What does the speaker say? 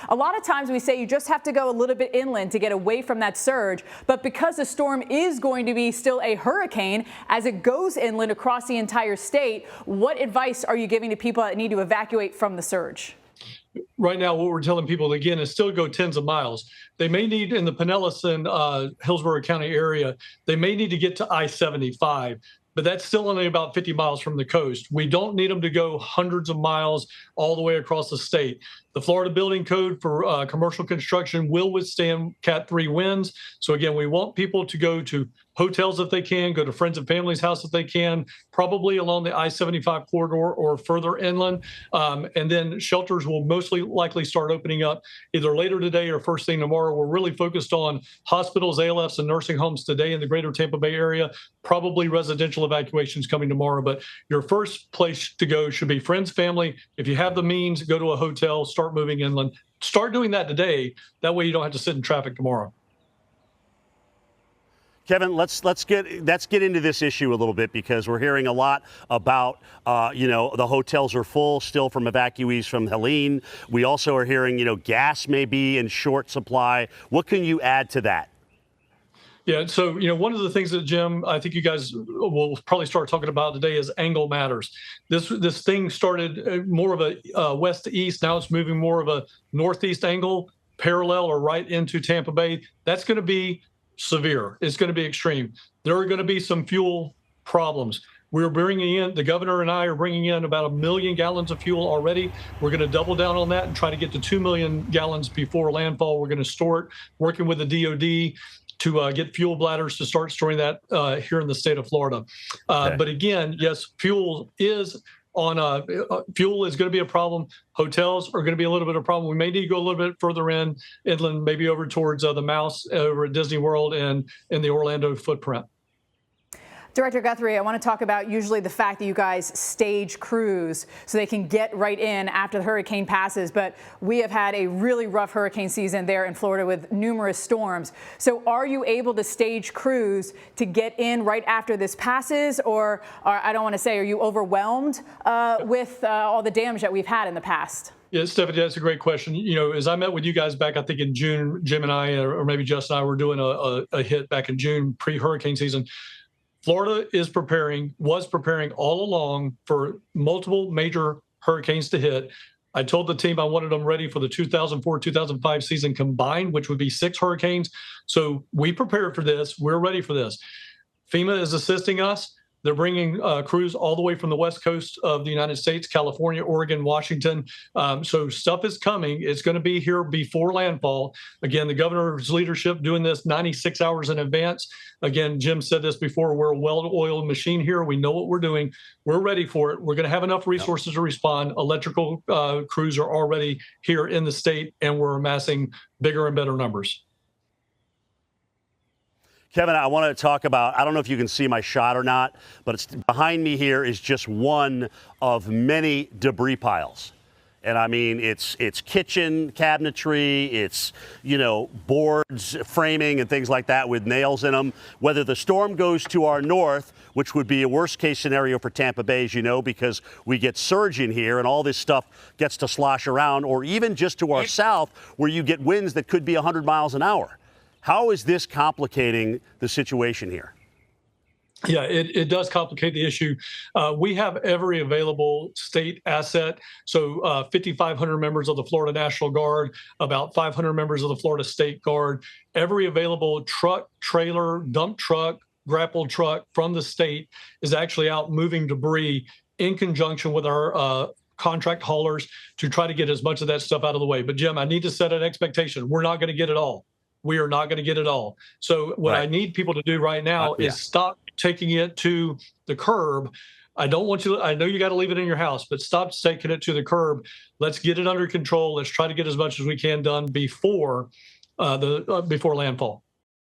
A lot of times we say you just have to go a little bit inland to get away from that surge. But because the storm is going to be still a hurricane as it goes inland across the entire state, what advice are you giving to people that need to evacuate from the surge? Right now, what we're telling people, again, is still go tens of miles. They may need, in the Pinellas and Hillsborough County area, they may need to get to I-75, but that's still only about 50 miles from the coast. We don't need them to go hundreds of miles all the way across the state. The Florida Building Code for commercial construction will withstand Cat 3 winds. So again, we want people to go to hotels if they can, go to friends and family's house if they can, probably along the I-75 corridor or further inland. And then shelters will mostly likely start opening up either later today or first thing tomorrow. We're really focused on hospitals, ALFs, and nursing homes today in the greater Tampa Bay area, probably residential evacuations coming tomorrow. But your first place to go should be friends, family. If you have the means, go to a hotel, start moving inland. Start doing that today. That way you don't have to sit in traffic tomorrow. Kevin, let's get into this issue a little bit, because we're hearing a lot about, the hotels are full still from evacuees from Helene. We also are hearing, gas may be in short supply. What can you add to that? Yeah, so, one of the things that, Jim, I think you guys will probably start talking about today is angle matters. This thing started more of a west to east. Now it's moving more of a northeast angle, parallel or right into Tampa Bay. That's going to be severe. It's going to be extreme. There are going to be some fuel problems. We're bringing in, the governor and I are bringing in about 1 million gallons of fuel already. We're going to double down on that and try to get to 2 million gallons before landfall. We're going to store it, working with the DOD to get fuel bladders to start storing that here in the state of Florida. Okay. But again, yes, fuel is fuel is going to be a problem. Hotels are going to be a little bit of a problem. We may need to go a little bit further inland, maybe over towards the Mouse over at Disney World and in the Orlando footprint. Director Guthrie, I want to talk about usually the fact that you guys stage crews so they can get right in after the hurricane passes. But we have had a really rough hurricane season there in Florida with numerous storms. So are you able to stage crews to get in right after this passes? Or I don't want to say, are you overwhelmed with all the damage that we've had in the past? Yeah, Stephanie, that's a great question. As I met with you guys back, I think in June, Jim and I, or maybe Justin and I were doing a hit back in June, pre-hurricane season. Florida was preparing all along for multiple major hurricanes to hit. I told the team I wanted them ready for the 2004-2005 season combined, which would be 6 hurricanes. So we prepared for this. We're ready for this. FEMA is assisting us. They're bringing crews all the way from the west coast of the United States, California, Oregon, Washington. So stuff is coming. It's going to be here before landfall. Again, the governor's leadership doing this 96 hours in advance. Again, Jim said this before, we're a well-oiled machine here. We know what we're doing. We're ready for it. We're going to have enough resources to respond. Electrical crews are already here in the state, and we're amassing bigger and better numbers. Kevin, I want to talk about, I don't know if you can see my shot or not, but it's behind me here is just one of many debris piles. And I mean, it's kitchen cabinetry, it's, boards, framing and things like that with nails in them. Whether the storm goes to our north, which would be a worst case scenario for Tampa Bay, as you know, because we get surge in here and all this stuff gets to slosh around, or even just to our south where you get winds that could be 100 miles an hour. How is this complicating the situation here? Yeah, it does complicate the issue. We have every available state asset. So 5,500 members of the Florida National Guard, about 500 members of the Florida State Guard, every available truck, trailer, dump truck, grapple truck from the state is actually out moving debris in conjunction with our contract haulers to try to get as much of that stuff out of the way. But Jim, I need to set an expectation. We're not going to get it all. We are not going to get it all. So what I need people to do right now is stop taking it to the curb. I know you got to leave it in your house, but stop taking it to the curb. Let's get it under control. Let's try to get as much as we can done before landfall.